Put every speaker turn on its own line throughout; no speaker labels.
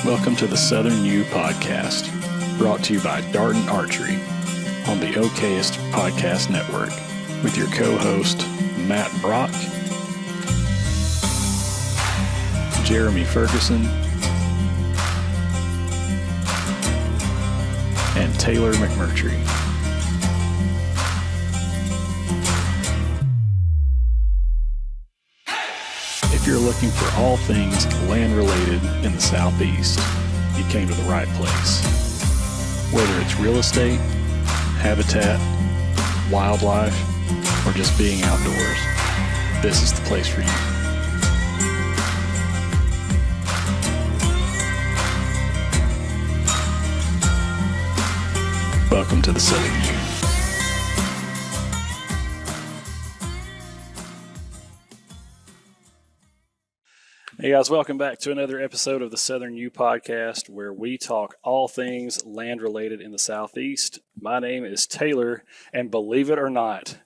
Welcome to the Southern U Podcast, brought to you by Darden Archery on the OKest Podcast Network, with your co-host Matt Brock, Jeremy Ferguson, and Taylor McMurtry. If you're looking for all things land-related in the Southeast, you came to the right place. Whether it's real estate, habitat, wildlife, or just being outdoors, this is the place for you. Welcome to the Southern U. Hey guys, welcome back to another episode of the Southern U Podcast, where we talk all things land related in the Southeast. My name is Taylor, and believe it or not,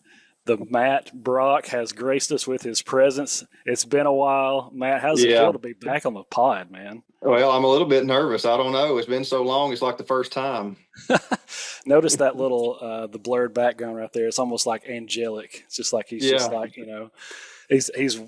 the Matt Brock has graced us with his presence. It's been a while. Matt, how's it feel to be back on the pod, man?
Well, I'm a little bit nervous. I don't know. It's been so long. It's like the first time.
Notice that little, the blurred background right there. It's almost like angelic. It's just like he's just like, he's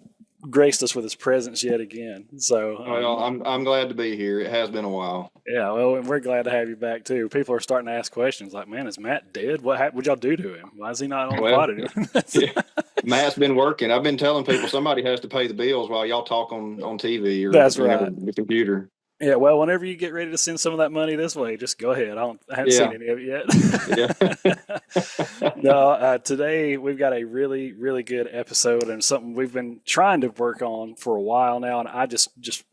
graced us with his presence yet again. So
well, I'm glad to be here. It has been a while.
Yeah, well, and we're glad to have you back too. People are starting to ask questions like, "Man, is Matt dead? What'd y'all do to him? Why is he not on the pod anymore?"
Matt's been working. I've been telling people somebody has to pay the bills while y'all talk on TV or
that's right,
the computer.
Yeah, well, whenever you get ready to send some of that money this way, just go ahead. I haven't seen any of it yet. No, today we've got a really, really good episode and something we've been trying to work on for a while now. And I just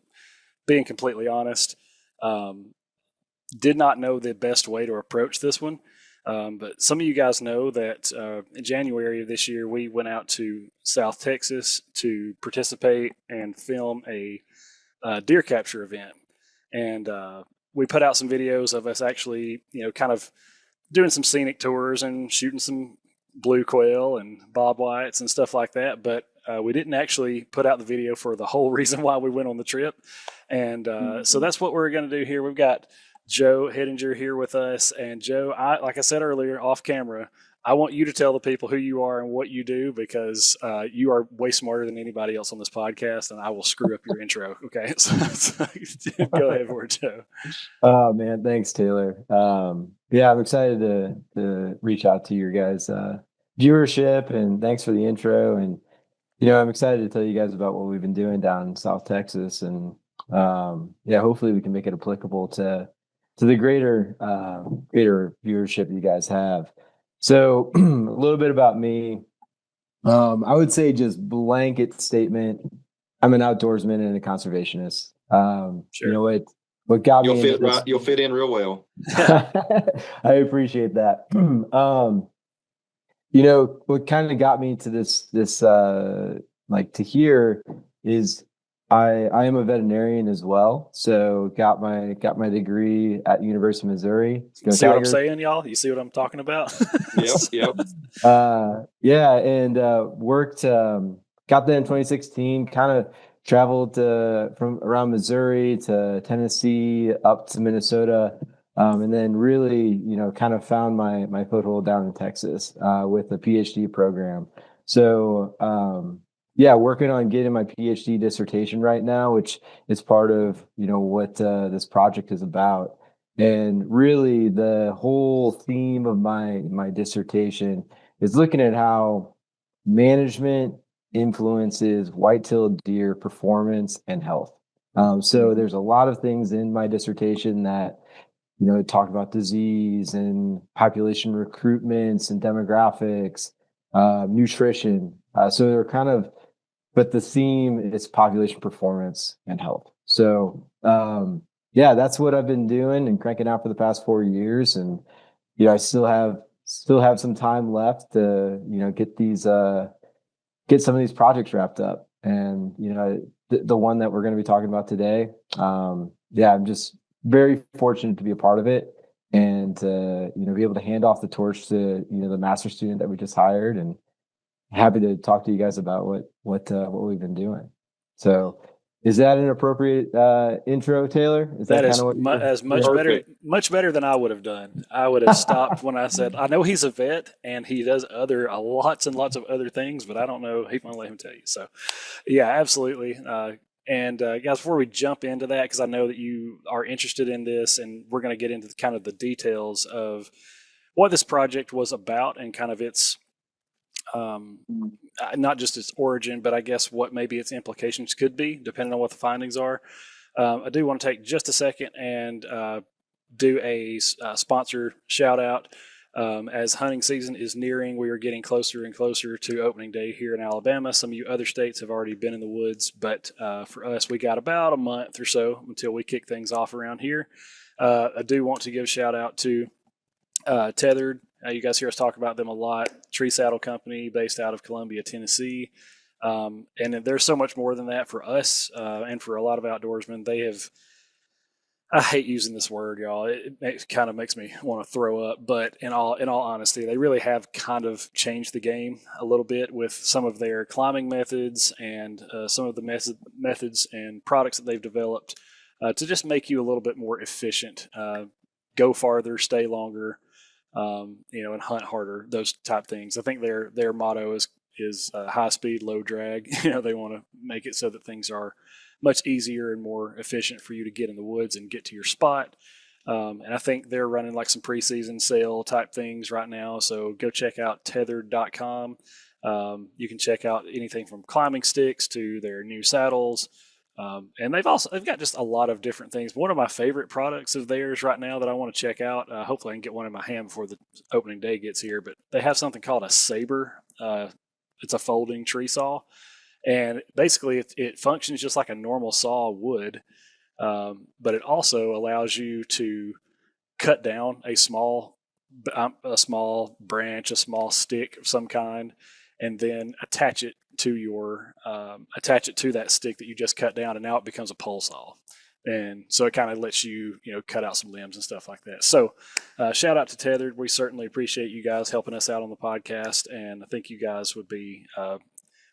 being completely honest, did not know the best way to approach this one. But some of you guys know that in January of this year, we went out to South Texas to participate and film a deer capture event. And we put out some videos of us actually, kind of doing some scenic tours and shooting some blue quail and bobwhites and stuff like that. But we didn't actually put out the video for the whole reason why we went on the trip. And so that's what we're going to do here. We've got Joe Hediger here with us. And Joe, like I said earlier, off camera, I want you to tell the people who you are and what you do, because you are way smarter than anybody else on this podcast, and I will screw up your intro. Okay, so go ahead for it, Joe.
Oh man, thanks, Taylor. Yeah, I'm excited to reach out to your guys' viewership, and thanks for the intro. And I'm excited to tell you guys about what we've been doing down in South Texas, and hopefully we can make it applicable to the greater viewership you guys have. So a little bit about me. I would say just blanket statement. I'm an outdoorsman and a conservationist.
Sure.
What got me?
You'll fit in real well.
I appreciate that. What kind of got me to this like to here is I am a veterinarian as well. So got my degree at University of Missouri.
See what I'm saying, y'all? You see what I'm talking about?
Yep.
And worked, got there in 2016, kind of traveled from around Missouri to Tennessee up to Minnesota. And then really, kind of found my foothold down in Texas with a PhD program. So, working on getting my PhD dissertation right now, which is part of, what this project is about. And really the whole theme of my dissertation is looking at how management influences whitetail deer performance and health. So there's a lot of things in my dissertation that, talk about disease and population recruitments and demographics, nutrition. So they're kind of, but the theme is population performance and health. So, that's what I've been doing and cranking out for the past 4 years. And, I still have some time left to, get some of these projects wrapped up. And, the one that we're going to be talking about today, I'm just very fortunate to be a part of it and to, be able to hand off the torch to, the master student that we just hired, and happy to talk to you guys about what we've been doing. So Is that an appropriate intro, Taylor? Is
That
that
is
kind of what
much better than I would have done. I would have stopped when I said, I know he's a vet and he does lots and lots of other things, but I don't know. He won't let him tell you. So, yeah, absolutely. And guys, before we jump into that, because I know that you are interested in this, and we're going to get into kind of the details of what this project was about and kind of its not just its origin, but I guess what maybe its implications could be, depending on what the findings are. I do want to take just a second and do a sponsor shout out. As hunting season is nearing, we are getting closer and closer to opening day here in Alabama. Some of you other states have already been in the woods, but for us, we got about a month or so until we kick things off around here. I do want to give a shout out to Tethered. You guys hear us talk about them a lot. Tree saddle company based out of Columbia, Tennessee. And there's so much more than that for us and for a lot of outdoorsmen. They have, I hate using this word, y'all. It kind of makes me want to throw up. But in all honesty, they really have kind of changed the game a little bit with some of their climbing methods and some of the methods and products that they've developed to just make you a little bit more efficient, go farther, stay longer, and hunt harder. Those type things. I think their motto is high speed, low drag. They want to make it so that things are much easier and more efficient for you to get in the woods and get to your spot. And I think they're running like some preseason sale type things right now. So go check out tethered.com. You can check out anything from climbing sticks to their new saddles. And they've got just a lot of different things. One of my favorite products of theirs right now that I want to check out, hopefully I can get one in my hand before the opening day gets here, but they have something called a saber. It's a folding tree saw. And basically, it functions just like a normal saw would, but it also allows you to cut down a small branch, a small stick of some kind, and then attach it to that stick that you just cut down, and now it becomes a pole saw. And so it kind of lets you, cut out some limbs and stuff like that. So shout out to Tethered. We certainly appreciate you guys helping us out on the podcast, and I think you guys would be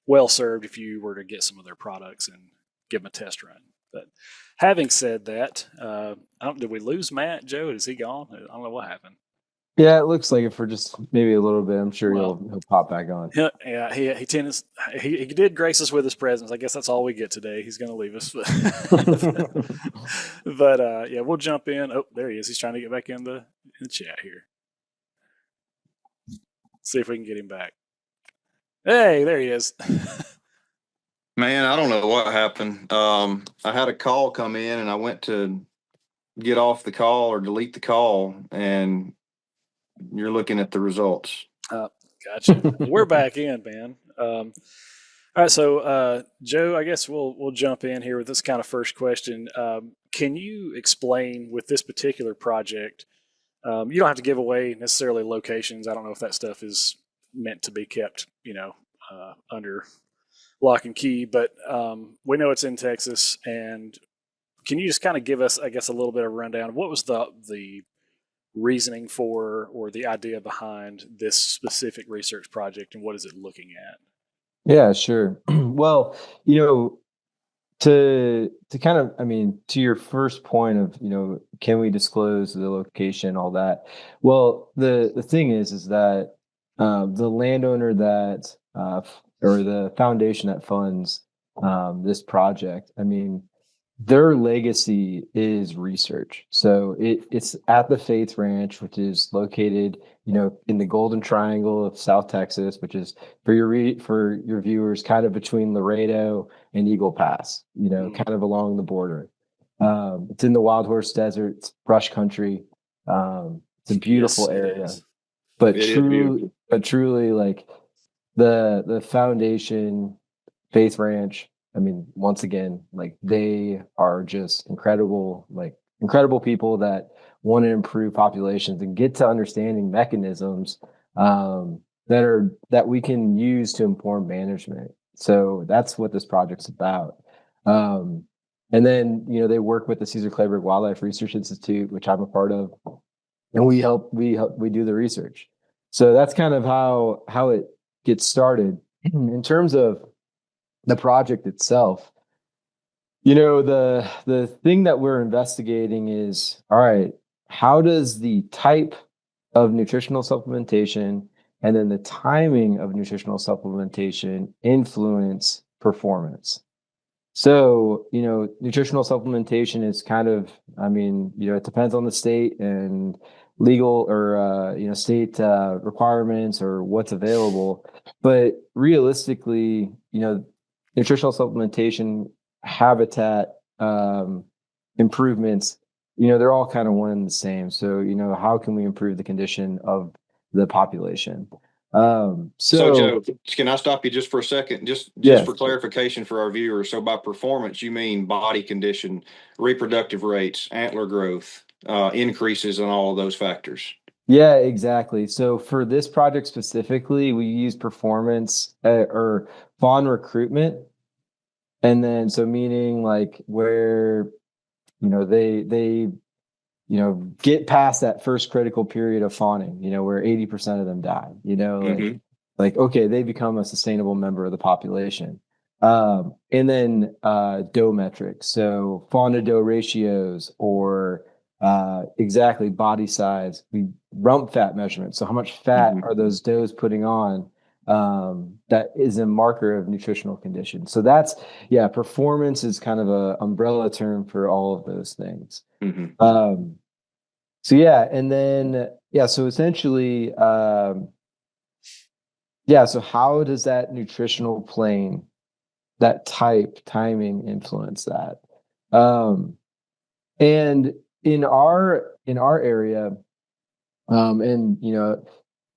well served if you were to get some of their products and give them a test run. But having said that, did we lose Matt, Joe? Is he gone? I don't know what happened.
Yeah, it looks like it for just maybe a little bit. I'm sure he'll pop back on.
Yeah, he did grace us with his presence. I guess that's all we get today. He's going to leave us, but yeah, we'll jump in. Oh, there he is. He's trying to get back in the chat here. See if we can get him back. Hey, there he is.
Man, I don't know what happened. I had a call come in and I went to get off the call or delete the call, and you're looking at the results.
Gotcha. We're back in, man. All right, so Joe, I guess we'll jump in here with this kind of first question. Can you explain with this particular project? You don't have to give away necessarily locations. I don't know if that stuff is meant to be kept, under lock and key, but we know it's in Texas. And can you just kind of give us, I guess, a little bit of a rundown of what was the reasoning for or the idea behind this specific research project, and what is it looking at?
Yeah, sure. Well, to kind of, to your first point of, can we disclose the location, all that? Well, the thing is that the landowner that or the foundation that funds this project, their legacy is research. So it's at the Faith Ranch, which is located, in the Golden Triangle of South Texas, which is for your viewers, kind of between Laredo and Eagle Pass, kind of along the border. It's in the Wild Horse Desert, it's brush country. It's a beautiful area, but truly, like the foundation, Faith Ranch. Once again, like they are just incredible people that want to improve populations and get to understanding mechanisms that we can use to inform management. So that's what this project's about. And then, they work with the Cesar Kleberg Wildlife Research Institute, which I'm a part of, and we do the research. So that's kind of how it gets started. In terms of the project itself, The thing that we're investigating is, all right, how does the type of nutritional supplementation and then the timing of nutritional supplementation influence performance? So, nutritional supplementation is kind of, it depends on the state and legal or, state requirements or what's available. But realistically, nutritional supplementation, habitat improvements, they're all kind of one and the same. So, how can we improve the condition of the population?
So Joe, can I stop you just for a second? Just for clarification for our viewers. So by performance, you mean body condition, reproductive rates, antler growth, increases in all of those factors.
Yeah, exactly. So for this project specifically, we use performance or fawn recruitment. And then, so meaning like where, they get past that first critical period of fawning, where 80% of them die, like, okay, they become a sustainable member of the population. And then doe metrics, so fawn to doe ratios, or exactly body size, rump fat measurements. So how much fat are those does putting on? That is a marker of nutritional condition. So that's, performance is kind of a umbrella term for all of those things. And then, so essentially, so how does that nutritional plane, that type, timing influence that? And in our area,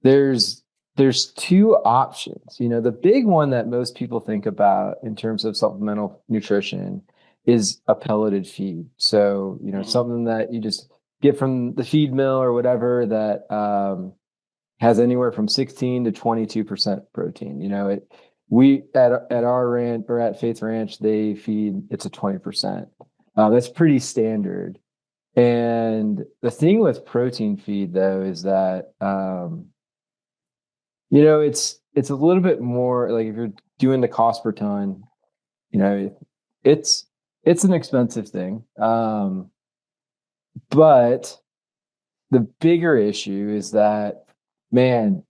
there's two options. The big one that most people think about in terms of supplemental nutrition is a pelleted feed. So, something that you just get from the feed mill or whatever that has anywhere from 16 to 22% protein. We at our ranch or at Faith Ranch, they feed, it's a 20%. That's pretty standard. And the thing with protein feed though is that it's a little bit more like, if you're doing the cost per ton, it's an expensive thing. But the bigger issue is that, man,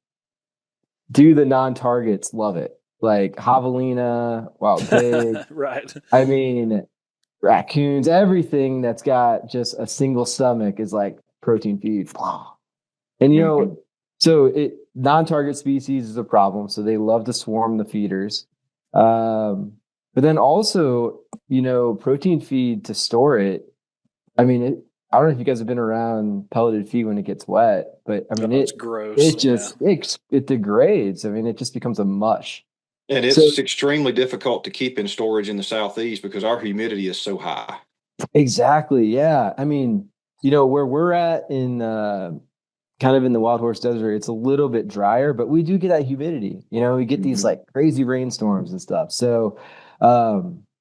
do the non-targets love it? Like javelina, wild pig,
right?
I mean, raccoons, everything that's got just a single stomach is like protein feed. And so non-target species is a problem. So they love to swarm the feeders. But then also, protein feed to store it. I mean, I don't know if you guys have been around pelleted feed when it gets wet, but I mean,
it's gross.
It just it degrades. I mean, it just becomes a mush.
And it's extremely difficult to keep in storage in the Southeast because our humidity is so high.
Exactly. Yeah. I mean, where we're at in kind of in the Wild Horse Desert, it's a little bit drier, but we do get that humidity. We get these like crazy rainstorms and stuff. So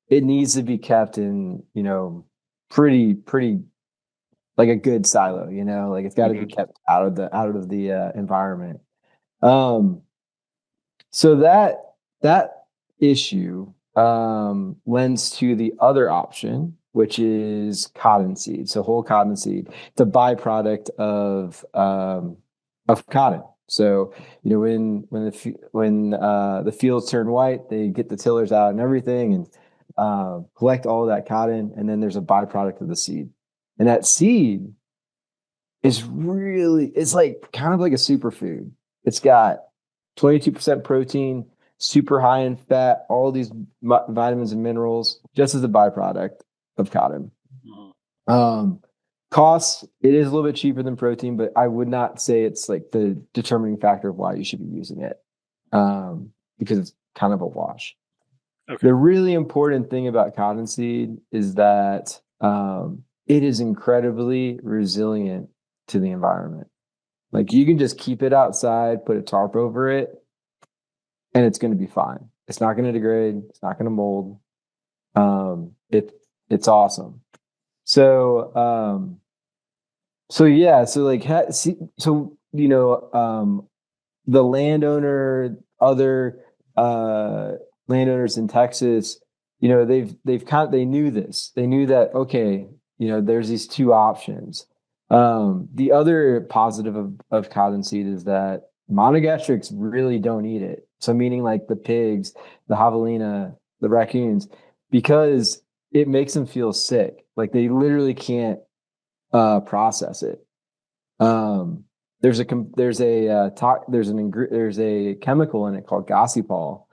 it needs to be kept in, pretty like a good silo, like it's got to be kept out of the environment. So that issue lends to the other option, which is cottonseed. So whole cottonseed, it's a byproduct of cotton. So when the fields turn white, they get the tillers out and everything, and collect all of that cotton, and then there's a byproduct of the seed. And that seed is it's like kind of like a superfood. It's got 22% protein, super high in fat, all these vitamins and minerals, just as a byproduct of cotton. Costs, it is a little bit cheaper than protein, but I would not say it's like the determining factor of why you should be using it, because it's kind of a wash. Okay. The really important thing about cottonseed is that it is incredibly resilient to the environment. Like, you can just keep it outside, put a tarp over it, and it's going to be fine. It's not going to degrade. It's not going to mold. It's awesome. So the landowner, other landowners in Texas, they knew this. They knew that, okay, there's these two options. The other positive of cottonseed is that monogastrics really don't eat it. So meaning like the pigs, the javelina, the raccoons, because it makes them feel sick. Like they literally can't process it. There's a chemical in it called gossypol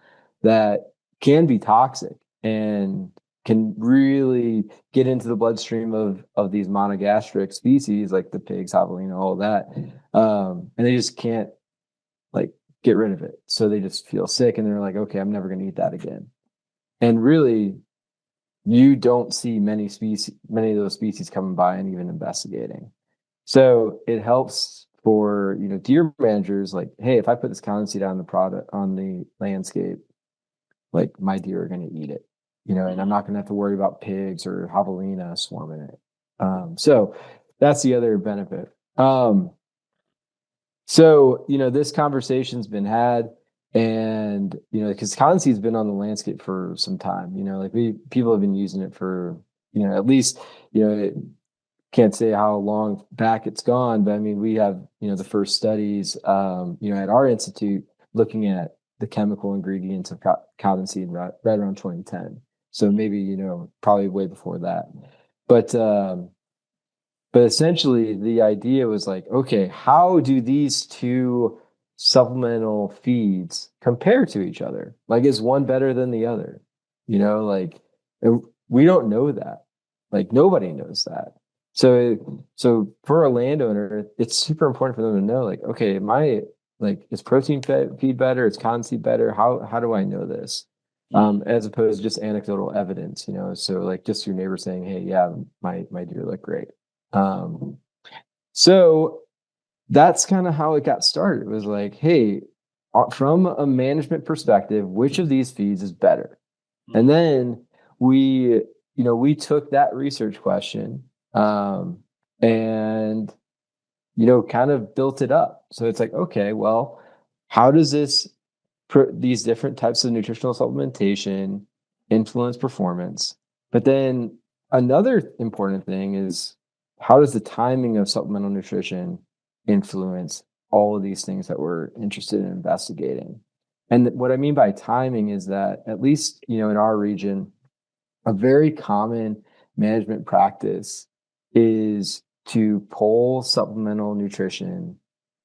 that can be toxic and can really get into the bloodstream of these monogastric species like the pigs, javelina, all that, and they just can't like get rid of it. So they just feel sick and they're like, okay, I'm never going to eat that again. And really, you don't see many of those species coming by and even investigating. So it helps for deer managers, like, hey, if I put this cottonseed on the landscape, like my deer are going to eat it, and I'm not going to have to worry about pigs or javelina swarming it. So that's the other benefit. So this conversation's been had, and because cottonseed's been on the landscape for some time, like people have been using it for at least can't say how long back it's gone, but I mean, we have, the first studies, at our institute looking at the chemical ingredients of cottonseed right around 2010. So maybe, probably way before that. But essentially the idea was like, okay, how do these two supplemental feeds compare to each other? Like, is one better than the other? Like, we don't know that. Like, nobody knows that. So for a landowner, it's super important for them to know, like, okay, is protein feed better? Is cottonseed better? How do I know this? As opposed to just anecdotal evidence, so like just your neighbor saying, hey, yeah, my deer look great. So that's kind of how it got started. It was like, hey, from a management perspective, which of these feeds is better? And then we took that research question, and kind of built it up. So it's like, okay, well, how does these different types of nutritional supplementation influence performance? But then another important thing is, how does the timing of supplemental nutrition influence all of these things that we're interested in investigating? And what I mean by timing is that, at least in our region, a very common management practice is to pull supplemental nutrition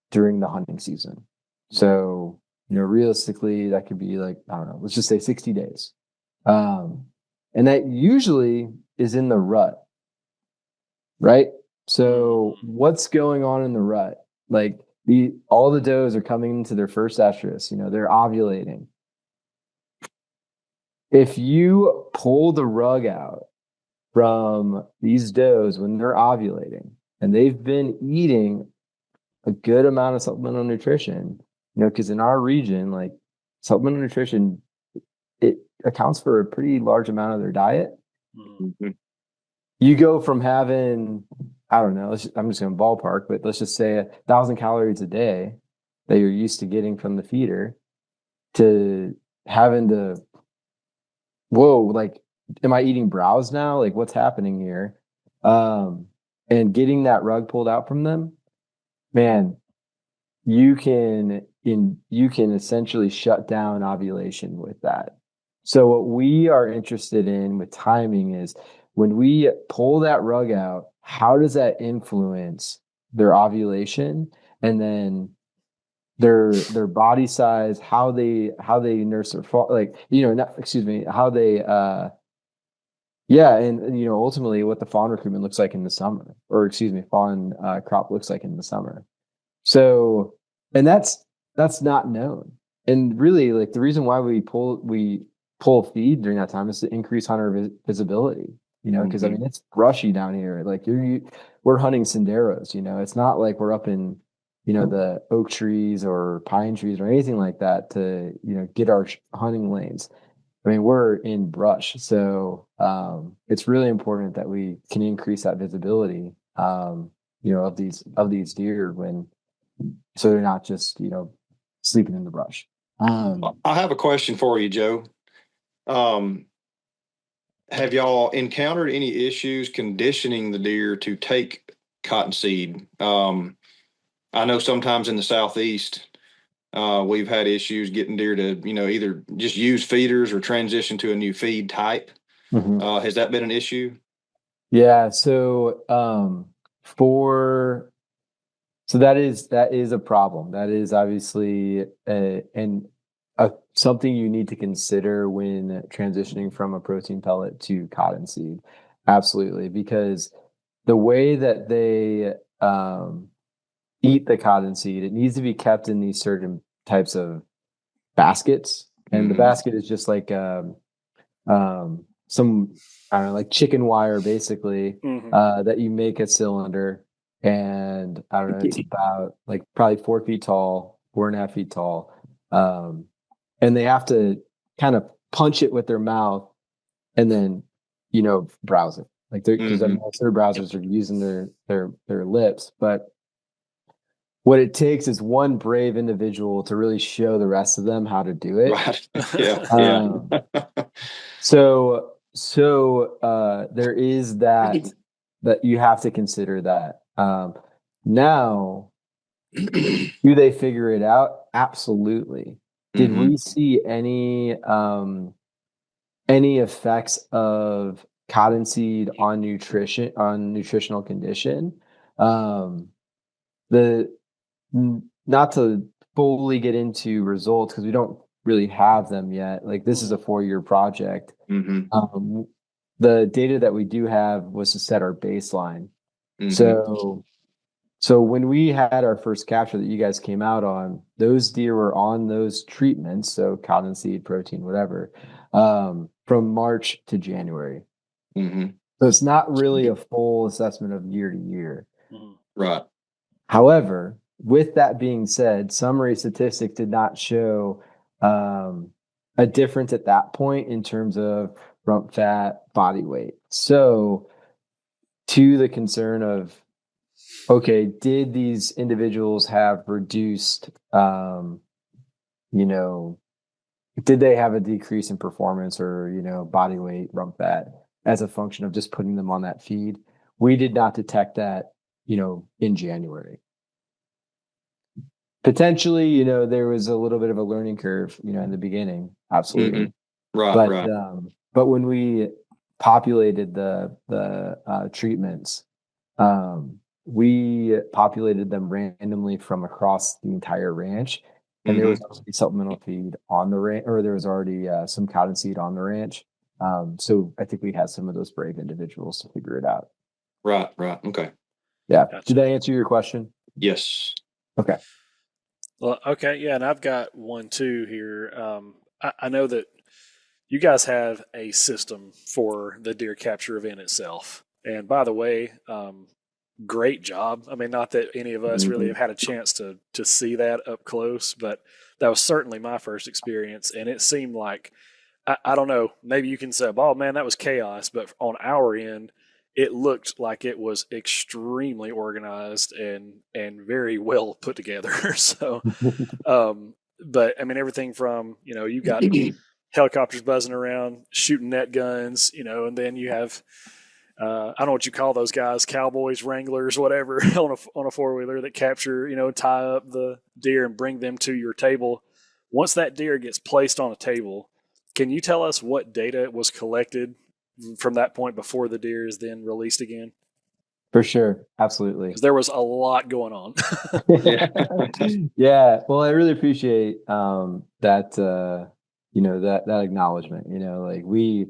during the hunting season. So, realistically, that could be like, I don't know, let's just say 60 days. And that usually is in the rut, right? So what's going on in the rut? Like all the does are coming into their first estrus, they're ovulating. If you pull the rug out from these does when they're ovulating and they've been eating a good amount of supplemental nutrition, because in our region, like supplemental nutrition, it accounts for a pretty large amount of their diet.
Mm-hmm.
You go from having, I don't know, I'm just going to ballpark, but let's just say 1,000 calories a day that you're used to getting from the feeder to having to, whoa, like, am I eating browse now? Like, what's happening here? And getting that rug pulled out from them, man, you can essentially shut down ovulation with that. So what we are interested in with timing is, when we pull that rug out, how does that influence their ovulation, and then their body size, how they nurse their fawn, like, how they and ultimately what the fawn recruitment looks like in the summer, or fawn crop looks like in the summer. So, and that's not known. And really, like, the reason why we pull feed during that time is to increase hunter visibility, because I mean, it's brushy down here. Like we're hunting senderos, it's not like we're up in, the oak trees or pine trees or anything like that to, get our hunting lanes. I mean, we're in brush. So, it's really important that we can increase that visibility, of these deer so they're not just, sleeping in the brush.
I have a question for you, Joe. have y'all encountered any issues conditioning the deer to take cottonseed? I know sometimes in the Southeast, we've had issues getting deer to, either just use feeders or transition to a new feed type. Has that been an issue?
Yeah. So, that is a problem. That is obviously something you need to consider when transitioning from a protein pellet to cottonseed. Absolutely, because the way that they eat the cottonseed, it needs to be kept in these certain types of baskets, and the basket is just like some, I don't know, like chicken wire, basically, that you make a cylinder. And I don't know, it's about like probably 4 feet tall, 4.5 feet tall. And they have to kind of punch it with their mouth and then, browse it. Like because most of their browsers are using their lips. But what it takes is one brave individual to really show the rest of them how to do it.
Right. Yeah.
So there is that you have to consider that. Now, do they figure it out? Absolutely. Did we see any effects of cottonseed on nutrition, on nutritional condition? Not to fully get into results because we don't really have them yet. Like, this is a 4-year project. The data that we do have was to set our baseline. So when we had our first capture that you guys came out on, those deer were on those treatments, so cottonseed, protein, whatever, from March to January. So it's not really a full assessment of year to year.
Right.
However, with that being said, summary statistics did not show a difference at that point in terms of rump fat, body weight. So, to the concern of, okay, did these individuals have reduced, did they have a decrease in performance or, body weight, rump fat as a function of just putting them on that feed? We did not detect that, in January. Potentially, there was a little bit of a learning curve, in the beginning. Absolutely.
Right.
But when we populated the treatments, we populated them randomly from across the entire ranch, and there was already supplemental feed on the ranch, or there was already some cottonseed on the ranch. So I think we had some of those brave individuals to figure it out.
Right. Okay.
Yeah. Gotcha. Did I answer your question?
Yes.
Okay.
Well, okay, yeah, and I've got one too here. I know that you guys have a system for the deer capture event itself. And by the way, great job. I mean, not that any of us really have had a chance to see that up close, but that was certainly my first experience. And it seemed like, I don't know, maybe you can say, oh man, that was chaos. But on our end, it looked like it was extremely organized and very well put together. So, but I mean, everything from, you got helicopters buzzing around, shooting net guns, and then you have, I don't know what you call those guys, cowboys, wranglers, whatever, on a 4-wheeler that capture, tie up the deer and bring them to your table. Once that deer gets placed on a table, can you tell us what data was collected from that point before the deer is then released again?
For sure. Absolutely.
Because there was a lot going on.
Yeah. Well, I really appreciate that, that acknowledgement. Like, we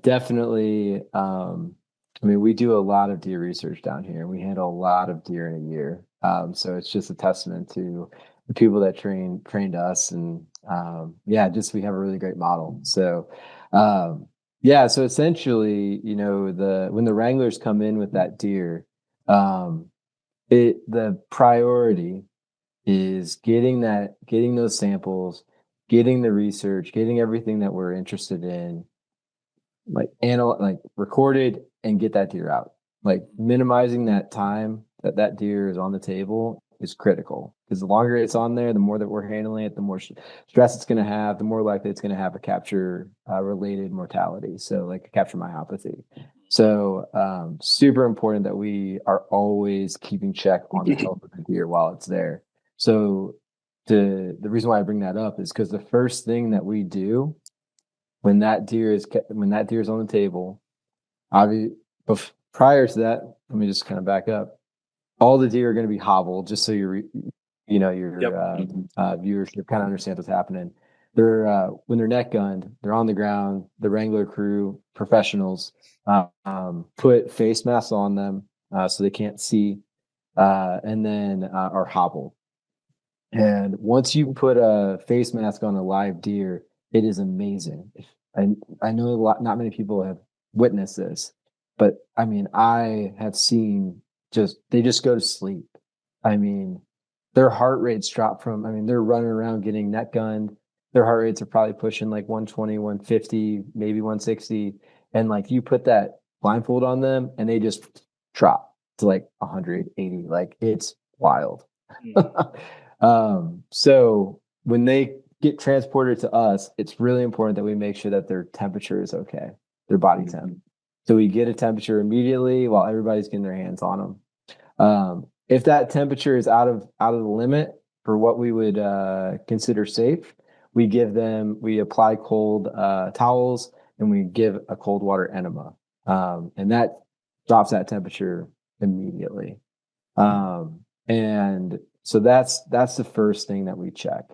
definitely, I mean, we do a lot of deer research down here. We handle a lot of deer in a year. So it's just a testament to the people that trained us. And just we have a really great model. So, so essentially, when the wranglers come in with that deer, the priority is getting those samples, getting the research, getting everything that we're interested in, like recorded, and get that deer out. Like, minimizing that time that deer is on the table is critical, because the longer it's on there, the more that we're handling it, the more stress it's going to have, the more likely it's going to have a capture related mortality. So like a capture myopathy. So super important that we are always keeping check on the health of the deer while it's there. So the reason why I bring that up is because the first thing that we do when that deer is on the table, obviously, prior to that, let me just kind of back up. All the deer are going to be hobbled, just so your viewership kind of understands what's happening. They're when they're net gunned, they're on the ground. The wrangler crew, professionals, put face masks on them so they can't see, and then are hobbled. And once you put a face mask on a live deer, it is amazing. I know not many people have witnessed this, but I mean, I have seen they just go to sleep. I mean, their heart rates drop they're running around getting net gunned. Their heart rates are probably pushing like 120, 150, maybe 160. And like you put that blindfold on them and they just drop to like 180. Like it's wild. So when they get transported to us, it's really important that we make sure that their temperature is okay, their body temp. So we get a temperature immediately while everybody's getting their hands on them. If that temperature is out of the limit for what we would consider safe, we apply cold towels and we give a cold water enema, and that drops that temperature immediately. And so that's the first thing that we check.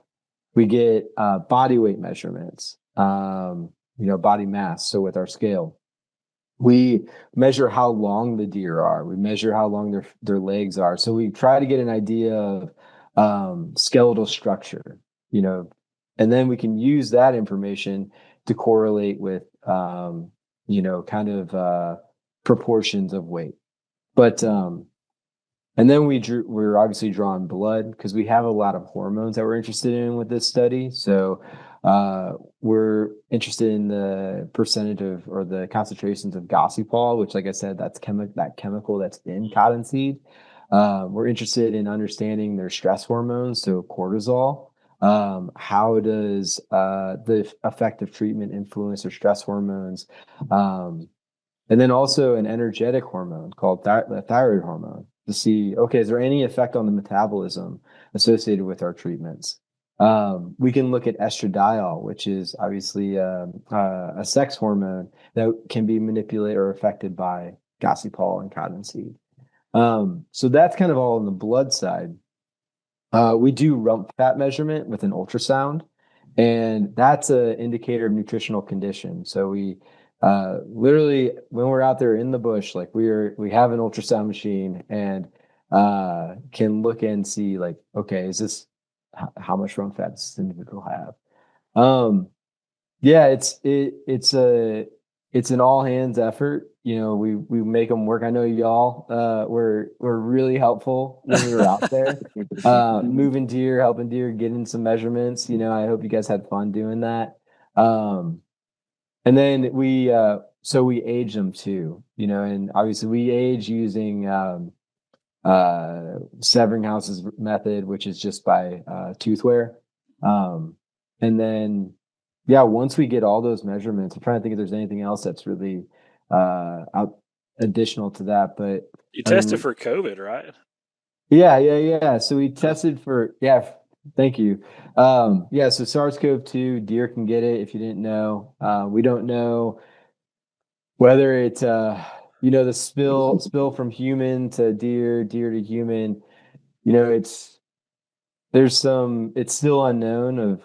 We get body weight measurements, body mass. So with our scale, we measure how long the deer are. We measure how long their legs are. So we try to get an idea of skeletal structure, and then we can use that information to correlate with, proportions of weight. But and then we're obviously drawing blood because we have a lot of hormones that we're interested in with this study. So we're interested in the percentage of or the concentrations of gossypol, which, like I said, that's that chemical that's in cottonseed. We're interested in understanding their stress hormones, so cortisol. How does the effective treatment influence their stress hormones? And then also an energetic hormone called the thyroid hormone to see, okay, is there any effect on the metabolism associated with our treatments? We can look at estradiol, which is obviously a sex hormone that can be manipulated or affected by gossypol and cottonseed. So that's kind of all on the blood side. We do rump fat measurement with an ultrasound, and that's an indicator of nutritional condition. So we literally, when we're out there in the bush, like we have an ultrasound machine and can look and see like, okay, is this how much rump fat does this individual have? Yeah, it's an all hands effort. We make them work. I know y'all were really helpful when we were out there, moving deer, helping deer, getting some measurements. I hope you guys had fun doing that. And then we age them too, and obviously we age using Severing House's method, which is just by tooth wear. And then, once we get all those measurements, I'm trying to think if there's anything else that's really additional to that. But
you tested for COVID, right?
Yeah. So we tested for, thank you. So SARS-CoV-2, deer can get it if you didn't know. We don't know whether it's the spill from human to deer to human. It's still unknown of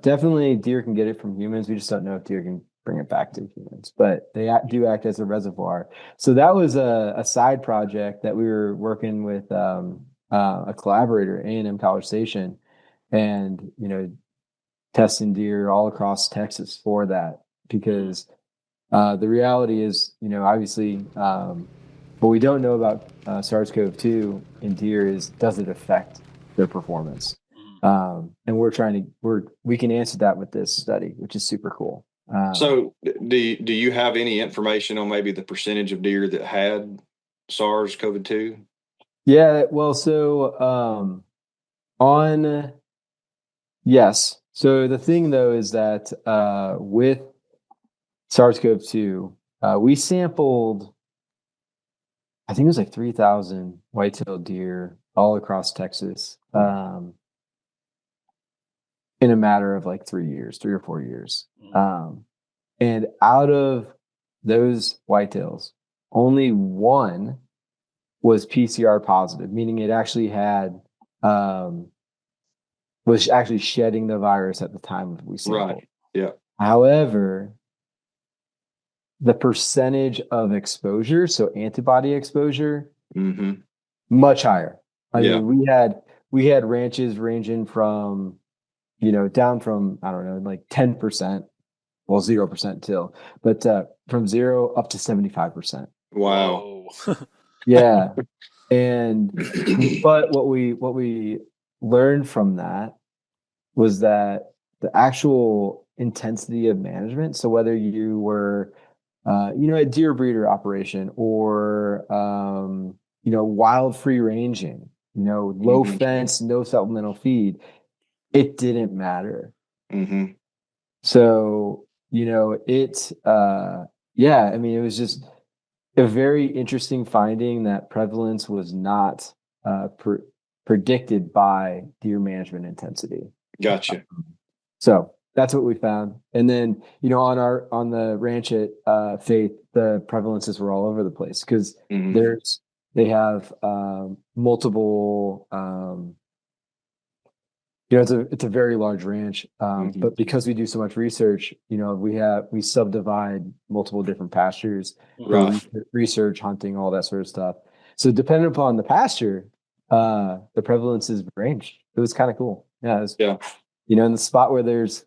definitely deer can get it from humans. We just don't know if deer can bring it back to humans, but they do act as a reservoir. So that was a side project that we were working with a collaborator, A&M College Station, and testing deer all across Texas for that, because the reality is, obviously, what we don't know about SARS-CoV-2 in deer is, does it affect their performance? And we can answer that with this study, which is super cool.
So do you have any information on maybe the percentage of deer that had SARS-CoV-2?
Yeah, well, so on yes. So the thing though is that with SARS-CoV-2, we sampled, I think it was like 3,000 white-tailed deer all across Texas in a matter of like 3 years, 3 or 4 years. And out of those whitetails, only one was PCR positive, meaning it actually had was actually shedding the virus at the time we sampled.
Right. Yeah.
However, the percentage of exposure, so antibody exposure,
Mm-hmm.
much higher. I
Yeah.
mean, we had ranches ranging from, down from, I don't know, like 10%, well, 0% till, but from 0 up to 75%.
Wow.
Whoa.
Yeah. And but what we learned from that was that the actual intensity of management, so whether you were a deer breeder operation or wild free ranging, low
Mm-hmm.
fence, no supplemental feed, it didn't matter.
Mm-hmm.
So, yeah, I mean, it was just a very interesting finding that prevalence was not predicted by deer management intensity.
Gotcha.
So that's what we found. And then, on the ranch at Faith, the prevalences were all over the place because
Mm-hmm.
they have multiple it's a very large ranch.
Mm-hmm.
But because we do so much research, we subdivide multiple different pastures for
Right.
research, hunting, all that sort of stuff. So depending upon the pasture, the prevalences range. It was kind of cool. Yeah, it was,
Yeah.
in the spot where there's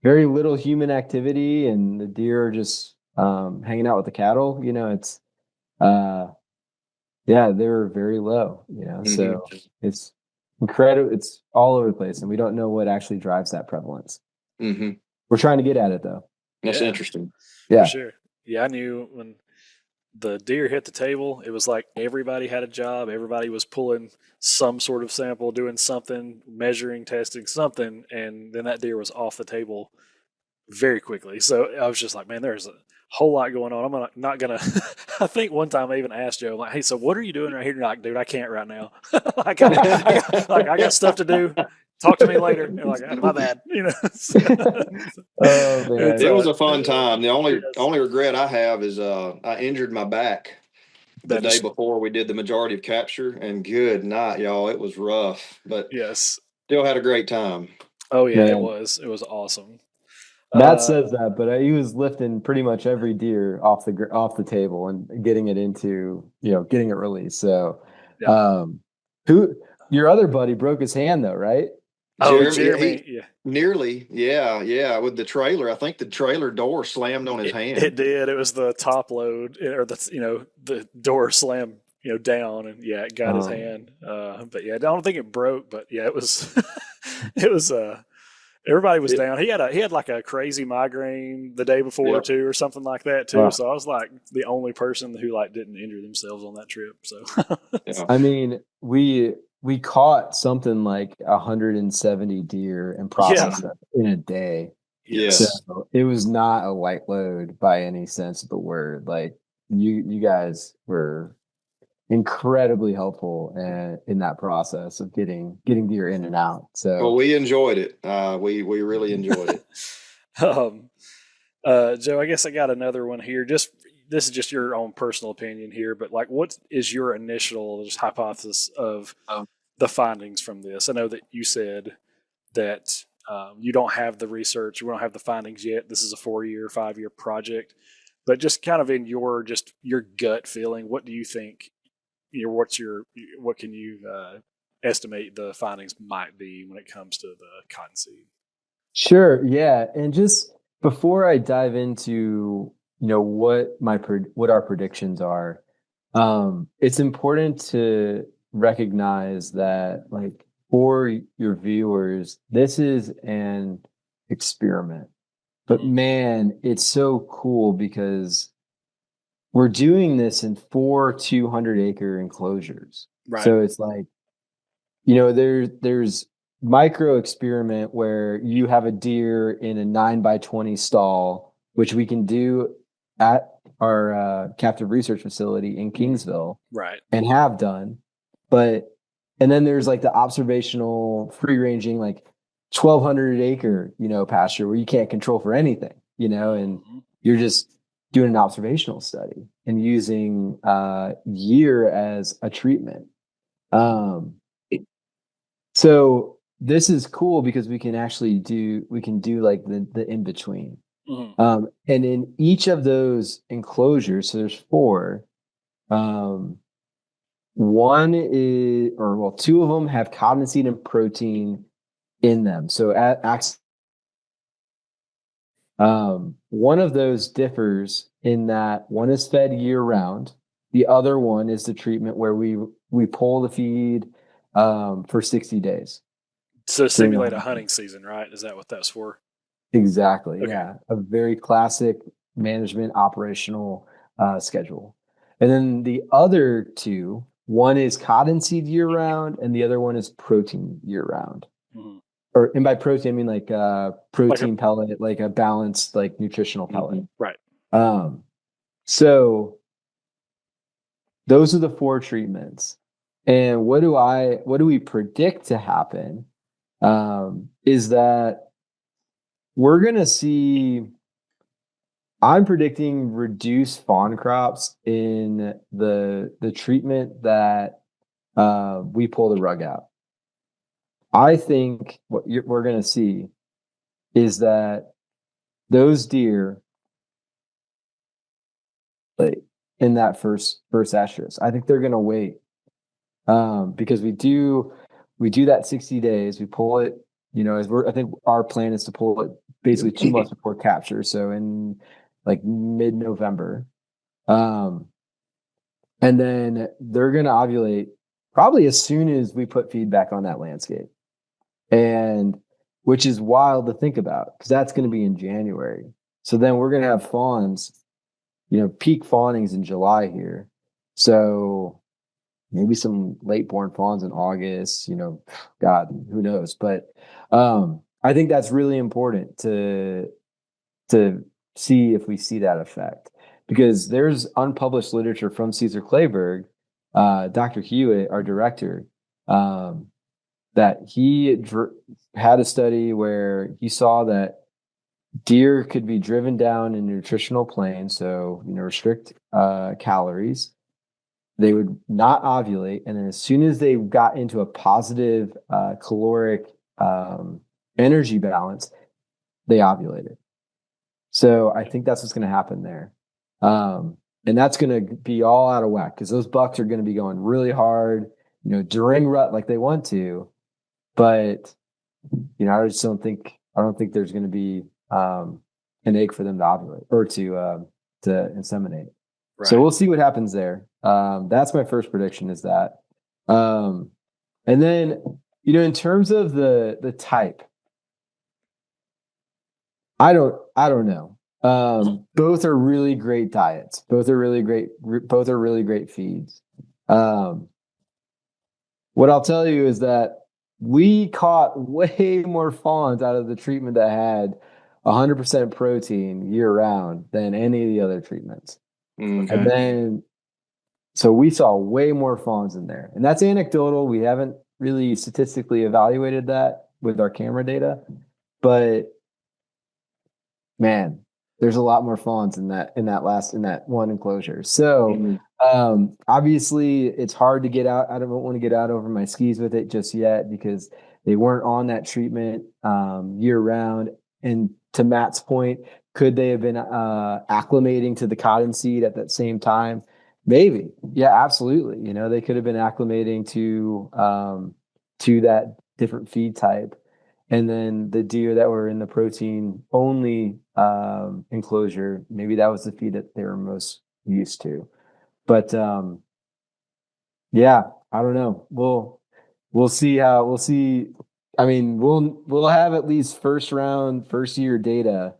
very little human activity and the deer are just hanging out with the cattle, it's yeah, they were very low,
Mm-hmm.
so it's incredible. It's all over the place, and we don't know what actually drives that prevalence.
Mm-hmm.
We're trying to get at it, though.
That's
Yeah,
interesting.
for
Yeah.
sure. Yeah, I knew when the deer hit the table, it was like everybody had a job. Everybody was pulling some sort of sample, doing something, measuring, testing something, and then that deer was off the table very quickly. So I was just like, man, there's a whole lot going on. I'm not gonna. I think one time I even asked Joe, like, hey, so what are you doing right here? And you're like, dude, I can't right now. I got stuff to do. Talk to me later. And like, my bad.
Oh
It's
man.
It was a fun time. The only
yes,
only regret I have is I injured my back the
that
day
just
before we did the majority of capture, and good night, y'all. It was rough, but
yes.
still had a great time.
Oh yeah, it
Man,
was. It was awesome.
Matt
Uh,
says that, but he was lifting pretty much every deer off the table and getting it into, getting it released. So,
yeah.
um, who your other buddy broke his hand though, right?
Oh,
Jeremy, yeah,
Jeremy.
he
Yeah,
nearly, yeah, with the trailer. I think the trailer door slammed on his
it
hand.
did. It was the top load, or the door slammed down, and yeah, it got his
Um,
hand. But yeah, I don't think it broke, but yeah, it was it was everybody was
It,
down. He had like a crazy migraine the day before
yep.
too, or something like that too.
uh,
So I was like the only person who like didn't injure themselves on that trip. So
Yeah.
I mean, we caught something like 170 deer and
yeah,
processed them in a day. So
Yes.
yes,
it was not a light load by any sense of the word. Like you guys were incredibly helpful in that process of getting deer in and out.
Well,
So
we enjoyed it. We really enjoyed it.
um, Joe, I guess I got another one here. Just this is just your own personal opinion here, but like, what is your initial just hypothesis of the findings from this? I know that you said that you don't have the research, we don't have the findings yet. This is a 4-year, 5-year project, but just kind of in your gut feeling, what do you think? What can you estimate the findings might be when it comes to the cottonseed?
sure, yeah. And just before I dive into, what our predictions are, it's important to recognize that, like, for your viewers, this is an experiment. But
Mm,
man, it's so cool because we're doing this in 4 200-acre enclosures.
Right.
So it's like, you know, there's micro experiment where you have a deer in a 9x20 stall, which we can do at our captive research facility in Kingsville,
Right.
and have done. And then there's like the observational free ranging, like 1,200-acre, you know, pasture where you can't control for anything, you know, and you're just doing an observational study and using year as a treatment. So this is cool because we can do like the in between. And in each of those enclosures, so there's 4. One is, or well, 2 of them have cottonseed and protein in them. So one of those differs in that one is fed year round. The other one is the treatment where we pull the feed for 60 days.
So simulate a hunting season, right? Is that what that's for?
Exactly.
Okay.
Yeah. A very classic management operational schedule. And then the other 2, one is cottonseed year round and the other one is protein year round. And by protein, I mean like protein pellet, like a balanced, like nutritional pellet.
Right.
So those are the 4 treatments. And what do we predict to happen? Is that we're going to see, I'm predicting reduced fawn crops in the treatment that we pull the rug out. I think what we're going to see is that those deer, like in that first estrus, I think they're going to wait because we do that 60 days. We pull it, you know, I think our plan is to pull it basically 2 months before capture. So in like mid-November. And then they're going to ovulate probably as soon as we put feedback on that landscape. And which is wild to think about because that's going to be in January. So then we're going to have fawns, you know, peak fawnings in July here. So maybe some late born fawns in August, you know, God, who knows? But I think that's really important to see if we see that effect because there's unpublished literature from Cesar Kleberg, Dr. Hewitt, our director, that he had a study where he saw that deer could be driven down in nutritional plane, so you know, restrict calories. They would not ovulate, and then as soon as they got into a positive caloric energy balance, they ovulated. So I think that's what's going to happen there. And that's going to be all out of whack because those bucks are going to be going really hard, you know, during rut like they want to. But, you know, I don't think there's going to be an egg for them to ovulate or to inseminate. Right. So we'll see what happens there. That's my first prediction is that. And then, you know, in terms of the type, I don't know. Both are really great diets. Both are really great feeds. What I'll tell you is that we caught way more fawns out of the treatment that had 100% protein year round than any of the other treatments. Okay. And then, so we saw way more fawns in there. And that's anecdotal. We haven't really statistically evaluated that with our camera data, but man, there's a lot more fawns in that one enclosure. So obviously it's hard to get out. I don't want to get out over my skis with it just yet because they weren't on that treatment year round. And to Matt's point, could they have been acclimating to the cottonseed at that same time? Maybe. Yeah, absolutely. You know, they could have been acclimating to that different feed type. And then the deer that were in the protein only enclosure, maybe that was the feed that they were most used to. But yeah, I don't know. We'll see. I mean, we'll have at least first year data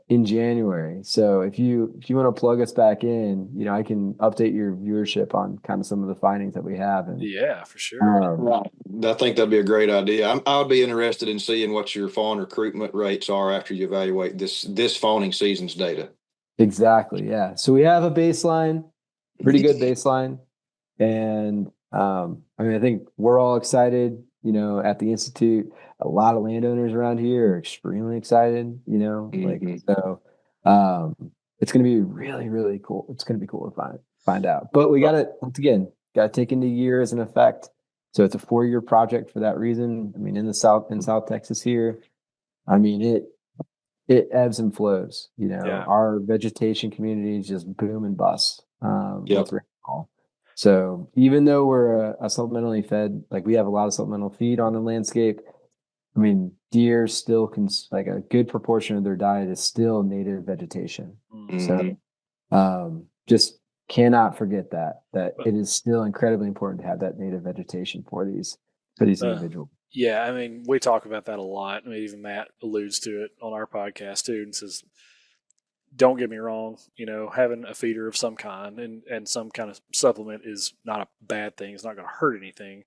in January. So if you want to plug us back in, I can update your viewership on kind of some of the findings that we have. And
Yeah, for sure.
I think that'd be a great idea. I would be interested in seeing what your fawn recruitment rates are after you evaluate this fawning season's data.
Exactly. Yeah. So we have a baseline, pretty good baseline. And I think we're all excited, at the Institute. A lot of landowners around here are extremely excited, so it's going to be really, really cool. It's going to be cool to find out. But we got to, once again, take into year as an effect. So it's a 4-year project for that reason. In South Texas here, it ebbs and flows. Our vegetation communities just boom and bust with rainfall. So even though we're a supplementally fed, we have a lot of supplemental feed on the landscape, deer still a good proportion of their diet is still native vegetation.
Mm-hmm.
So just cannot forget that it is still incredibly important to have that native vegetation for these individuals.
Yeah, we talk about that a lot. Even Matt alludes to it on our podcast too, and says, don't get me wrong, having a feeder of some kind and some kind of supplement is not a bad thing. It's not going to hurt anything.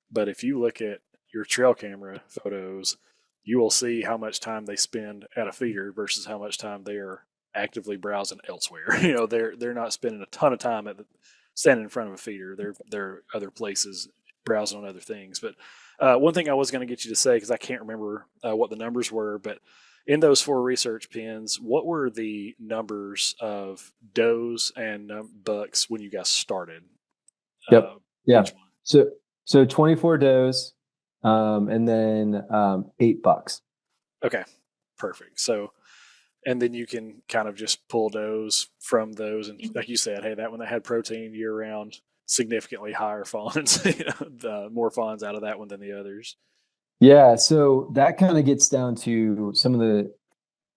But if you look at your trail camera photos, you will see how much time they spend at a feeder versus how much time they are actively browsing elsewhere. They're not spending a ton of time standing in front of a feeder. They're other places browsing on other things. But one thing I was going to get you to say, because I can't remember what the numbers were, but in those 4 research pins, what were the numbers of does and bucks when you guys started?
Yep. Yeah. So 24 does, and then 8 bucks.
Okay, perfect. So, and then you can kind of just pull does from those, and like you said, hey, that one that had protein year round, significantly higher fawns, the more fawns out of that one than the others.
Yeah, so that kind of gets down to some of the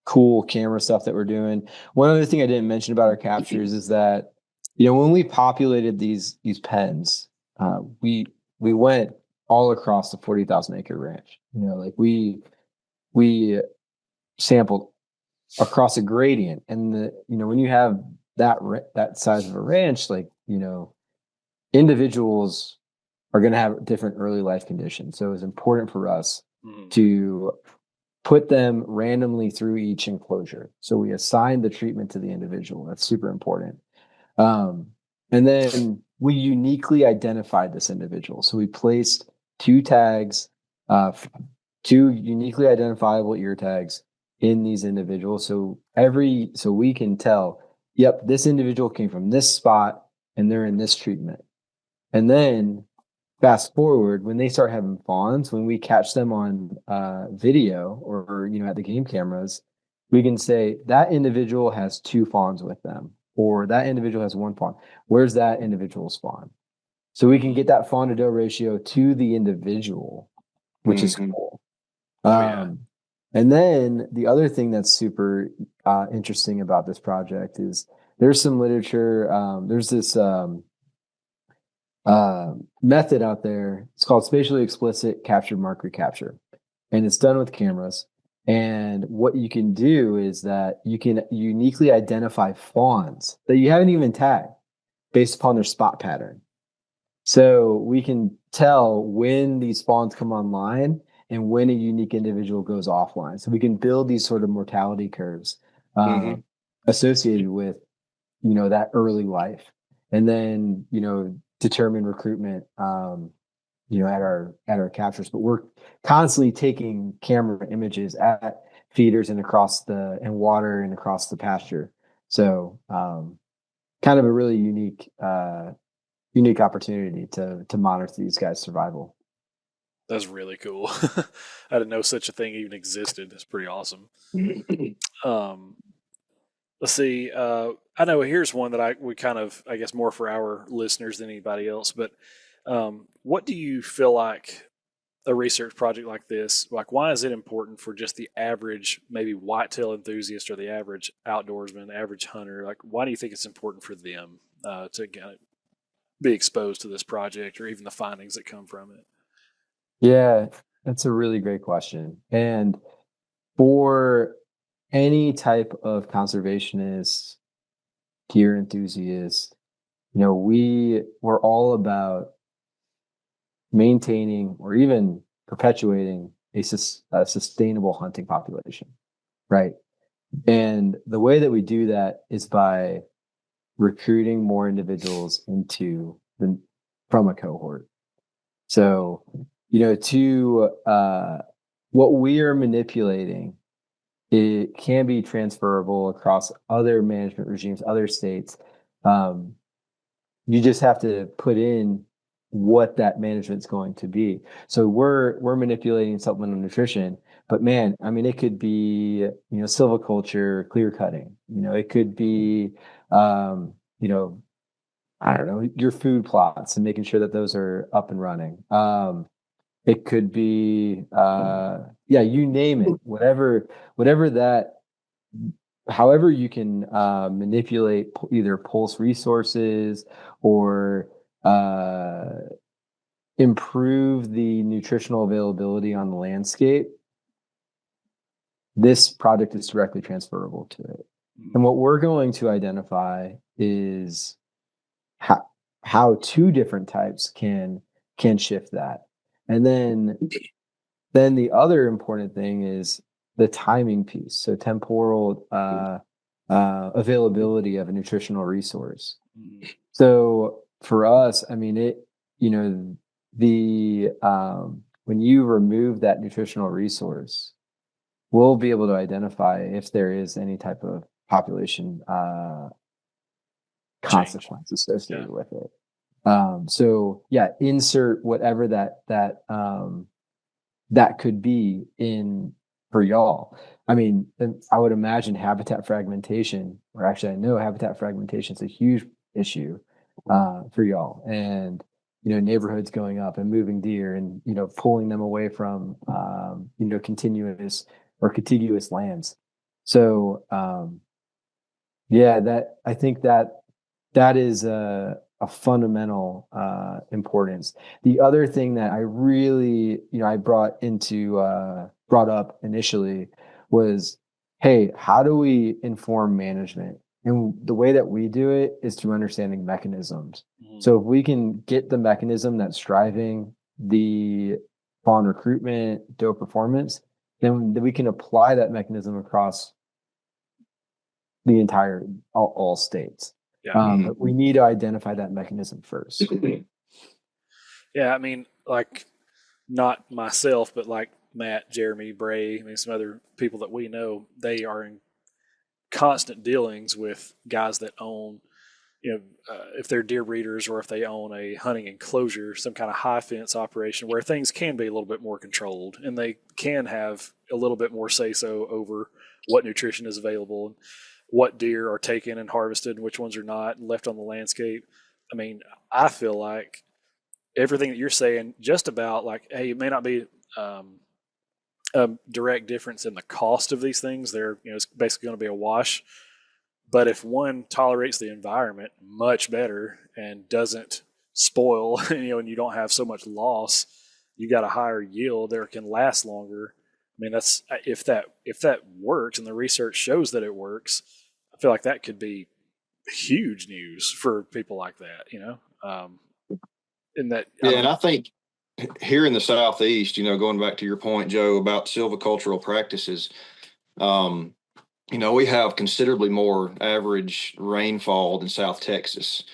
cool camera stuff that we're doing. One other thing I didn't mention about our captures is that, when we populated these pens, we went all across the 40,000 acre ranch. We sampled across a gradient, and when you have that size of a ranch, individuals are going to have different early life conditions. So it's important for us to put them randomly through each enclosure. So we assign the treatment to the individual. That's super important. And then we uniquely identified this individual. So we placed 2 tags, 2 uniquely identifiable ear tags in these individuals. So we can tell, yep, this individual came from this spot and they're in this treatment. And then fast forward, when they start having fawns, when we catch them on video or at the game cameras, we can say that individual has 2 fawns with them, or that individual has 1 fawn. Where's that individual's fawn? So we can get that fawn to doe ratio to the individual, which is cool. And then the other thing that's super interesting about this project is there's some literature. There's this method out there. It's called spatially explicit capture mark recapture, and it's done with cameras. And what you can do is that you can uniquely identify fawns that you haven't even tagged based upon their spot pattern. So we can tell when these fawns come online and when a unique individual goes offline. So we can build these sort of mortality curves associated with, that early life, and then, determine recruitment, at our captures. But we're constantly taking camera images at feeders and water and across the pasture. So kind of a really unique opportunity to monitor these guys' survival.
That's really cool. I didn't know such a thing even existed. That's pretty awesome. Let's see. I know here's one that we kind of, I guess, more for our listeners than anybody else. But what do you feel like a research project like this, why is it important for just the average, maybe whitetail enthusiast or the average outdoorsman, average hunter? Why do you think it's important for them to kind of be exposed to this project or even the findings that come from it?
Yeah, that's a really great question. And for any type of conservationist, deer enthusiast, we're all about maintaining or even perpetuating a sustainable hunting population, right? And the way that we do that is by recruiting more individuals from a cohort. So, what we are manipulating, it can be transferable across other management regimes, other states. You just have to put in what that management's going to be. So we're manipulating supplemental nutrition, but man, I mean, it could be, silviculture, clear cutting, it could be, I don't know, your food plots and making sure that those are up and running. It could be, you name it, whatever however you can manipulate either pulse resources or improve the nutritional availability on the landscape. This project is directly transferable to it. And what we're going to identify is how two different types can shift that. And then the other important thing is the timing piece. So temporal availability of a nutritional resource. So for us, I mean, when you remove that nutritional resource, we'll be able to identify if there is any type of population consequence associated with it. Insert whatever that could be in for y'all. I mean, I would imagine habitat fragmentation, or actually I know habitat fragmentation is a huge issue for y'all, and neighborhoods going up and moving deer and pulling them away from continuous or contiguous lands. So I think that is a fundamental importance. The other thing that I really, I brought up initially was, hey, how do we inform management? And the way that we do it is through understanding mechanisms. Mm-hmm. So if we can get the mechanism that's driving the fawn recruitment, doe performance, then we can apply that mechanism across the entire all states. Yeah. But we need to identify that mechanism first.
Yeah, I mean, like, not myself, but like Matt, Jeremy, Bray, I mean, some other people that we know, they are in constant dealings with guys that own, if they're deer breeders or if they own a hunting enclosure, some kind of high fence operation where things can be a little bit more controlled and they can have a little bit more say-so over what nutrition is available and what deer are taken and harvested and which ones are not and left on the landscape. I mean, I feel like everything that you're saying, just about like, hey, it may not be a direct difference in the cost of these things. They're, it's basically going to be a wash. But if one tolerates the environment much better and doesn't spoil, and you don't have so much loss, you got a higher yield or can last longer. I mean, that's if that works and the research shows that it works, I feel like that could be huge news for people like that,
And I think here in the Southeast, going back to your point, Joe, about silvicultural practices, we have considerably more average rainfall than South Texas.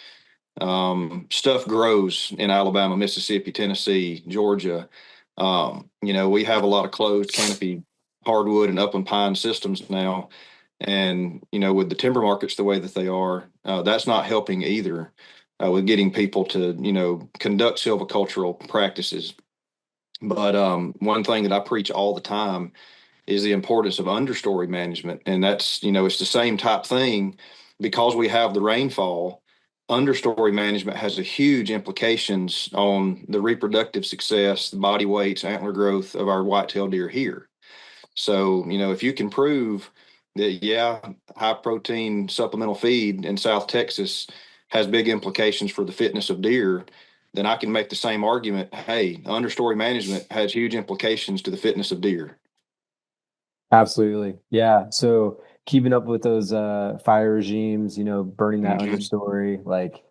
Stuff grows in Alabama, Mississippi, Tennessee, Georgia. We have a lot of closed canopy hardwood and upland pine systems now. And, with the timber markets the way that they are, that's not helping either with getting people to, conduct silvicultural practices. But one thing that I preach all the time is the importance of understory management. And that's, it's the same type thing. Because we have the rainfall, understory management has a huge implications on the reproductive success, the body weights, antler growth of our whitetail deer here. So, if you can prove that, high protein supplemental feed in South Texas has big implications for the fitness of deer, then I can make the same argument. Hey, understory management has huge implications to the fitness of deer.
Absolutely. Yeah. So keeping up with those fire regimes, burning that
Mm-hmm.
understory, like,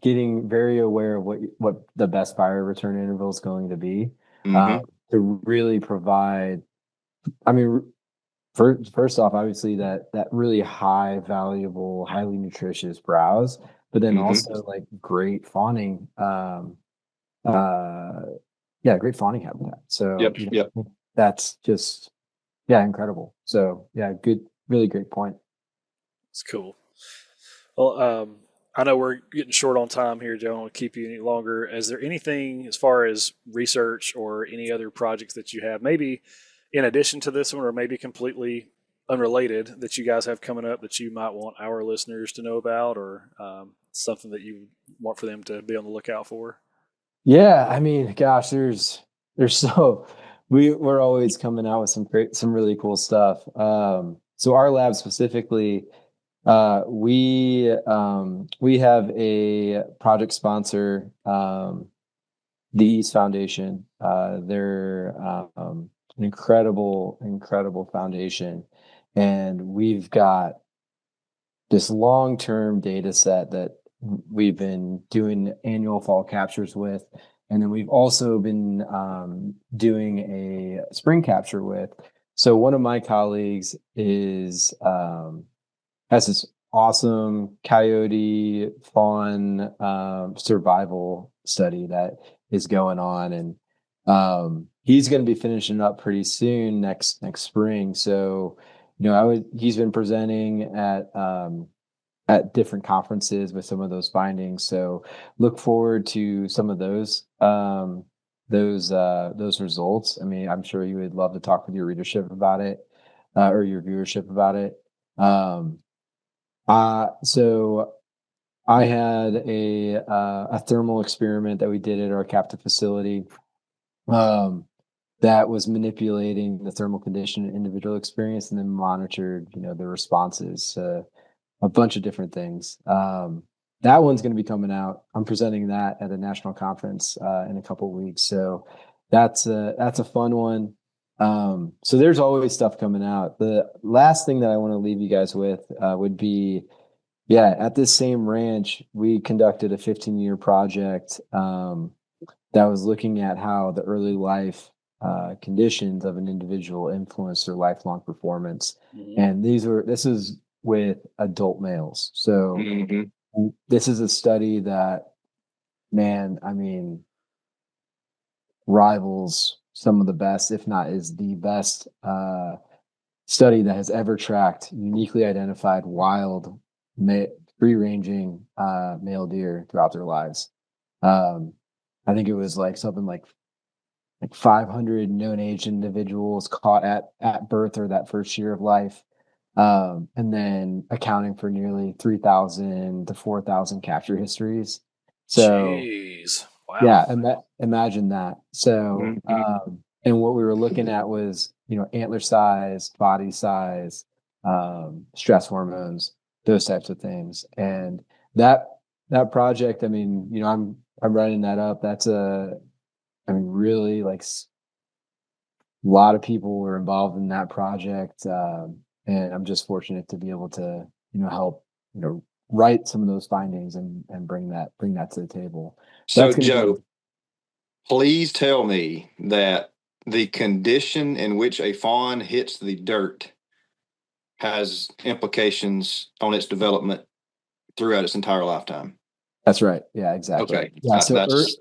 getting very aware of what the best fire return interval is going to be,
Mm-hmm.
to really provide, I mean, first off, obviously that really high valuable, highly nutritious browse, but then
Mm-hmm.
also like great fawning, uh, yeah, great fawning habitat. So,
Yep. Yep.
that's just, yeah, incredible. So yeah, good, really great point.
It's cool. Well, I know we're getting short on time here, Joe. I don't want to keep you any longer. Is there anything as far as research or any other projects that you have, maybe in addition to this one, or maybe completely unrelated, that you guys have coming up that you might want our listeners to know about, or something that you want for them to be on the lookout for?
Yeah, I mean, gosh, there's so we're always coming out with some really cool stuff. So our lab specifically, we have a project sponsor, the East Foundation. They're an incredible foundation, and we've got this long-term data set that we've been doing annual fall captures with. And then we've also been doing a spring capture with. So one of my colleagues has this awesome coyote fawn survival study that is going on, and he's going to be finishing up pretty soon next spring. So, he's been presenting at different conferences with some of those findings. So look forward to some of those results. I mean, I'm sure you would love to talk with your readership about it, or your viewership about it. Um, so I had a thermal experiment that we did at our captive facility, um, that was manipulating the thermal condition and individual experience, and then monitored, the responses to a bunch of different things. That one's going to be coming out. I'm presenting that at a national conference in a couple of weeks, so that's a fun one. So there's always stuff coming out. The last thing that I want to leave you guys with would be, yeah, at this same ranch, we conducted a 15-year project that was looking at how the early life conditions of an individual influence their lifelong performance.
Mm-hmm.
And this is with adult males. So
Mm-hmm.
this is a study that, man, I mean, rivals some of the best, if not is the best study that has ever tracked uniquely identified wild free-ranging male deer throughout their lives. I think it was like something like 500 known age individuals caught at birth or that first year of life, and then accounting for nearly 3,000 to 4,000 capture histories. So
Jeez. Wow.
yeah, imagine that. So,
Mm-hmm.
and what we were looking at was, antler size, body size, stress hormones, those types of things. And that project, I mean, I'm writing that up. I mean, really, like, a lot of people were involved in that project, and I'm just fortunate to be able to, help, write some of those findings and bring that to the table. So
So,
that's going to be.
Joe, please tell me that the condition in which a fawn hits the dirt has implications on its development throughout its entire lifetime.
That's right. Yeah, exactly.
Okay,
Yeah. So,
that's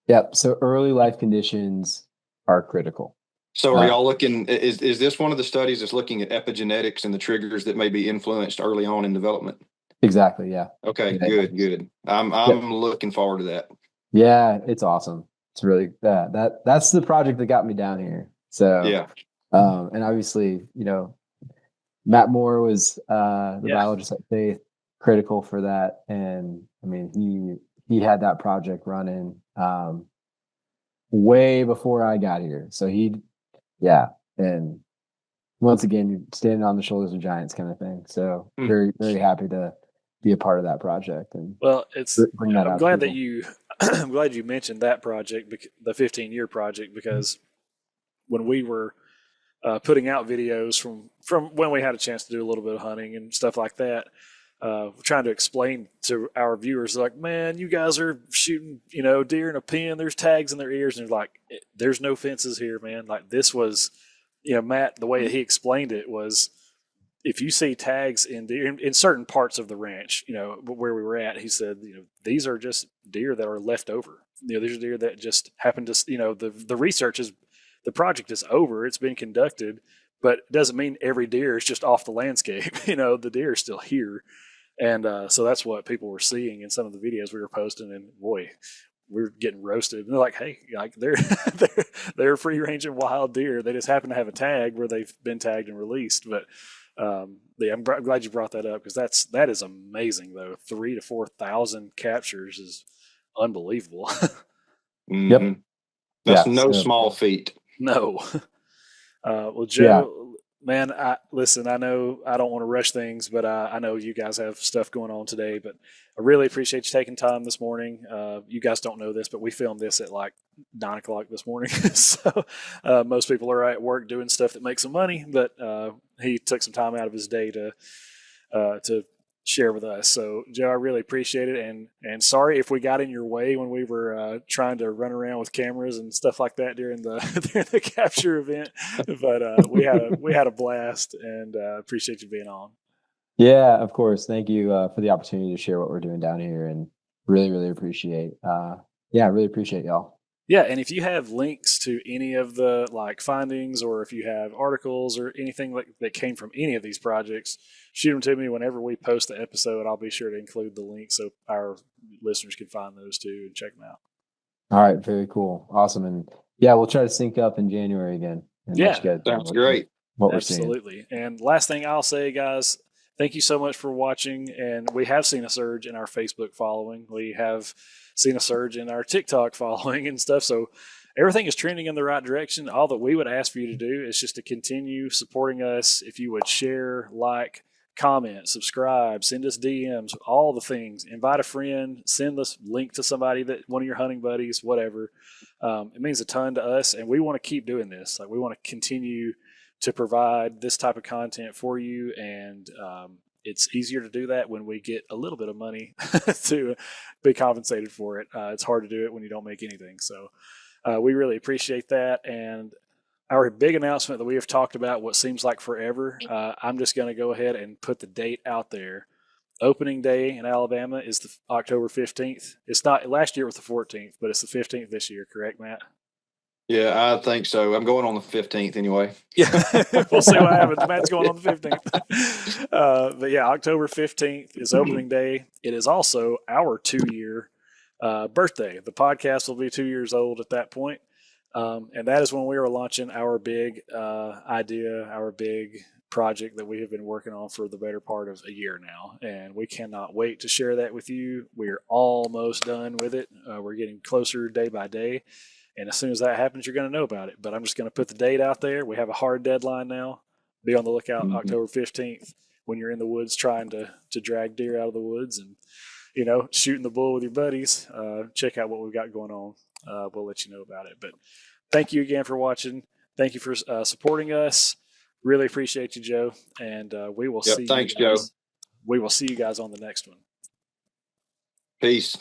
yep. So early life conditions are critical.
so. Are
Uh,
y'all looking? Is this one of the studies that's looking at epigenetics and the triggers that may be influenced early on in development?
exactly. Yeah.
Okay,
Yeah.
good. I'm
Yep.
looking forward to that.
Yeah. It's awesome. It's really that's the project that got me down here. So,
Yeah.
and obviously, Matt Moore was the
Yeah.
biologist at Faith, critical for that. And I mean, he had that project running way before I got here. So yeah. And once again, you're standing on the shoulders of giants kind of thing. So
Hmm.
very, very happy to be a part of that project and
Well,
bring that
I'm
out to
glad that
people.
I'm glad you mentioned that project, the 15-year project, because when we were putting out videos from when we had a chance to do a little bit of hunting and stuff like that. Trying to explain to our viewers, like, man, you guys are shooting, deer in a pen. There's tags in their ears, and they're like, there's no fences here, man. Like, this was, Matt, the way he explained it was, if you see tags in deer in certain parts of the ranch, where we were at, he said, these are just deer that are left over. These are deer that just happen to, the research is, the project is over. It's been conducted, but it doesn't mean every deer is just off the landscape. The deer is still here. And so that's what people were seeing in some of the videos we were posting. And boy, we were getting roasted. And they're like, hey, like they're free ranging wild deer. They just happen to have a tag where they've been tagged and released. But yeah, I'm glad you brought that up, because that is amazing though. 3,000 to 4,000 captures is unbelievable.
Yep.
That's no small feat.
No. Well, Joe, man, listen, I know I don't want to rush things, but I know you guys have stuff going on today, but I really appreciate you taking time this morning. You guys don't know this, but we filmed this at like 9 o'clock this morning. So most people are at work doing stuff that makes them money, but he took some time out of his day to share with us. So Joe, I really appreciate it. And sorry if we got in your way when we were trying to run around with cameras and stuff like that during the capture event, but we had a blast, and appreciate you being on.
Yeah, of course. Thank you for the opportunity to share what we're doing down here, and really appreciate really appreciate y'all.
Yeah, and if you have links to any of the findings, or if you have articles or anything that came from any of these projects, shoot them to me whenever we post the episode. I'll be sure to include the link so our listeners can find those too and check them out.
All right, very cool, awesome, and we'll try to sync up in January again. And
sounds great.
What we're
Absolutely. Seeing. And last thing I'll say, guys, thank you so much for watching. And we have seen a surge in our Facebook following. We have seen a surge in our TikTok following and stuff. So everything is trending in the right direction. All that we would ask for you to do is just to continue supporting us. If you would share, like, comment, subscribe, send us DMs, all the things. Invite a friend, send us link to somebody, that one of your hunting buddies, whatever. It means a ton to us, and we want to keep doing this. We want to continue to provide this type of content for you, and it's easier to do that when we get a little bit of money to be compensated for it. It's hard to do it when you don't make anything. So we really appreciate that. And our big announcement that we have talked about what seems like forever, I'm just going to go ahead and put the date out there. Opening day in Alabama is the October 15th. It's not, last year it was the 14th, but it's the 15th this year. Correct, Matt?
Yeah, I think so. I'm going on the 15th anyway.
Yeah, we'll see what happens. Matt's going on the 15th. But yeah, October 15th is opening day. It is also our 2-year birthday. The podcast will be 2 years old at that point. And that is when we are launching our big idea, our big project that we have been working on for the better part of a year now. And we cannot wait to share that with you. We're almost done with it. We're getting closer day by day. And as soon as that happens, you're going to know about it. But I'm just going to put the date out there. We have a hard deadline now. Be on the lookout October 15th when you're in the woods trying to drag deer out of the woods and, shooting the bull with your buddies. Check out what we've got going on. We'll let you know about it. But thank you again for watching. Thank you for supporting us. Really appreciate you, Joe. And we will see you guys.
Joe.
We will see you guys on the next one.
Peace.